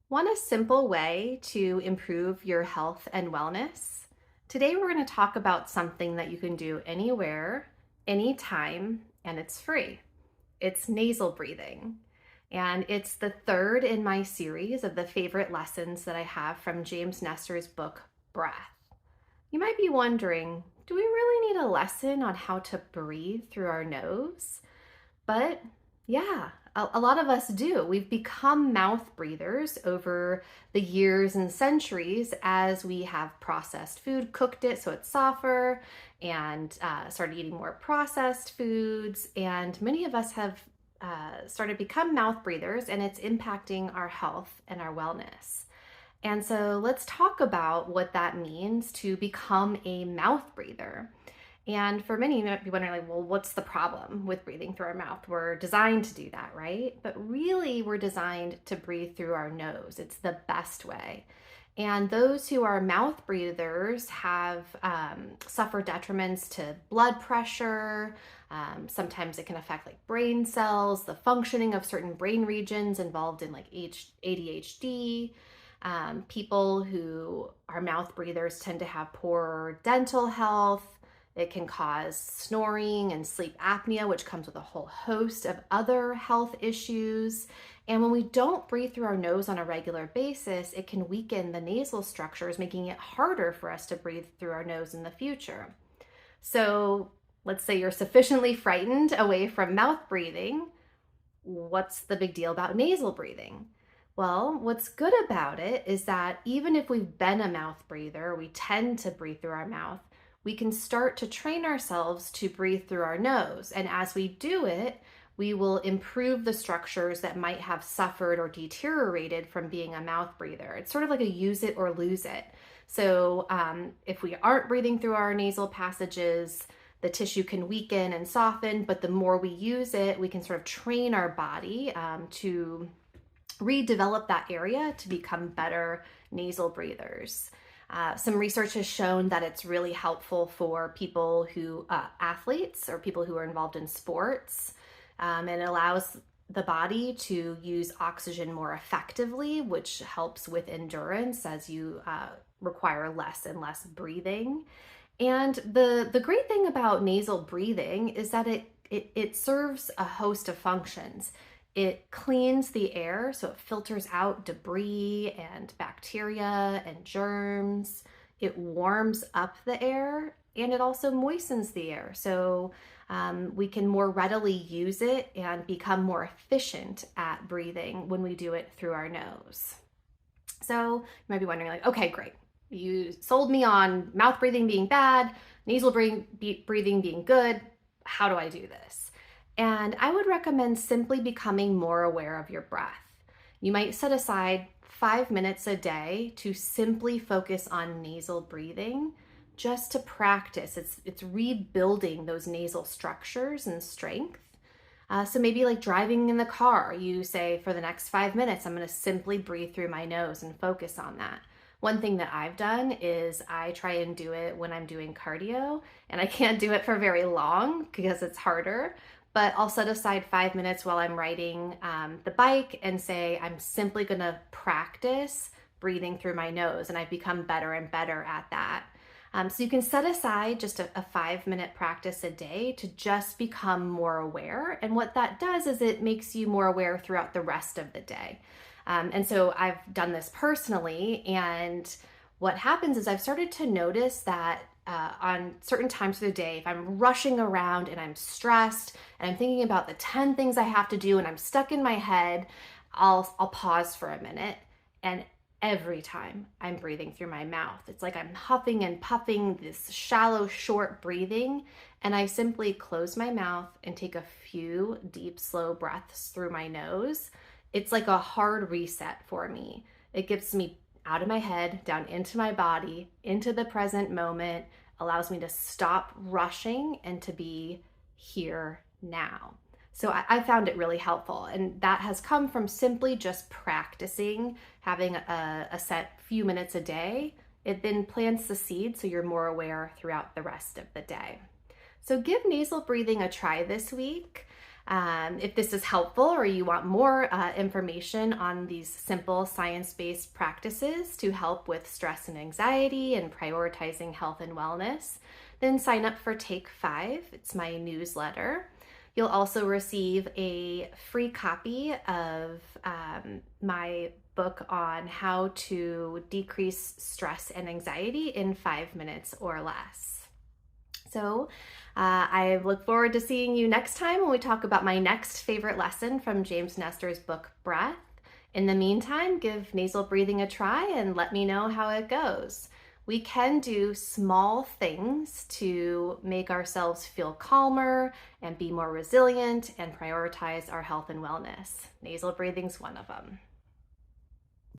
Want a simple way to improve your health and wellness? Today, we're going to talk about something that you can do anywhere, anytime, and it's free. It's nasal breathing. And it's the third in my series of the favorite lessons that I have from James Nestor's book, Breath. You might be wondering, do we really need a lesson on how to breathe through our nose? But yeah, a lot of us do. We've become mouth breathers over the years and centuries as we have processed food, cooked it so it's softer, and started eating more processed foods. And many of us have started become mouth breathers, and it's impacting our health and our wellness. And so let's talk about what that means to become a mouth breather. And for many, you might be wondering, like, well, what's the problem with breathing through our mouth? We're designed to do that, right? But really, we're designed to breathe through our nose. It's the best way. And those who are mouth breathers have suffered detriments to blood pressure. Sometimes it can affect like brain cells, the functioning of certain brain regions involved in like ADHD. People who are mouth breathers tend to have poor dental health. It can cause snoring and sleep apnea, which comes with a whole host of other health issues. And when we don't breathe through our nose on a regular basis, it can weaken the nasal structures, making it harder for us to breathe through our nose in the future. So let's say you're sufficiently frightened away from mouth breathing. What's the big deal about nasal breathing? Well, what's good about it is that even if we've been a mouth breather, we tend to breathe through our mouth, we can start to train ourselves to breathe through our nose. And as we do it, we will improve the structures that might have suffered or deteriorated from being a mouth breather. It's sort of like a use it or lose it. So if we aren't breathing through our nasal passages, the tissue can weaken and soften, but the more we use it, we can sort of train our body to redevelop that area to become better nasal breathers. Some research has shown that it's really helpful for people who, athletes or people who are involved in sports. And it allows the body to use oxygen more effectively, which helps with endurance as you require less and less breathing. And the great thing about nasal breathing is that it serves a host of functions. It cleans the air, so it filters out debris and bacteria and germs. It warms up the air, and it also moistens the air. So we can more readily use it and become more efficient at breathing when we do it through our nose. So you might be wondering, like, okay, great. You sold me on mouth breathing being bad, nasal breathing being good. How do I do this? And I would recommend simply becoming more aware of your breath. You might set aside 5 minutes a day to simply focus on nasal breathing, just to practice. It's rebuilding those nasal structures and strength. So maybe like driving in the car, you say for the next 5 minutes, I'm going to simply breathe through my nose and focus on that. One thing that I've done is I try and do it when I'm doing cardio, and I can't do it for very long because it's harder. But I'll set aside 5 minutes while I'm riding the bike and say, I'm simply going to practice breathing through my nose. And I've become better and better at that. So you can set aside just a 5-minute practice a day to just become more aware. And what that does is it makes you more aware throughout the rest of the day. And so I've done this personally. And what happens is I've started to notice that on certain times of the day, if I'm rushing around and I'm stressed and I'm thinking about the 10 things I have to do and I'm stuck in my head, I'll pause for a minute, and every time I'm breathing through my mouth. It's like I'm huffing and puffing, this shallow, short breathing, and I simply close my mouth and take a few deep, slow breaths through my nose. It's like a hard reset for me. It gets me out of my head, down into my body, into the present moment, allows me to stop rushing and to be here now. So I found it really helpful, and that has come from simply just practicing, having a set few minutes a day. It then plants the seed so you're more aware throughout the rest of the day. So give nasal breathing a try this week. If this is helpful or you want more information on these simple science-based practices to help with stress and anxiety and prioritizing health and wellness, then sign up for Take 5. It's my newsletter. You'll also receive a free copy of my book on how to decrease stress and anxiety in 5 minutes or less. So I look forward to seeing you next time when we talk about my next favorite lesson from James Nestor's book, Breath. In the meantime, give nasal breathing a try and let me know how it goes. We can do small things to make ourselves feel calmer and be more resilient and prioritize our health and wellness. Nasal breathing's one of them.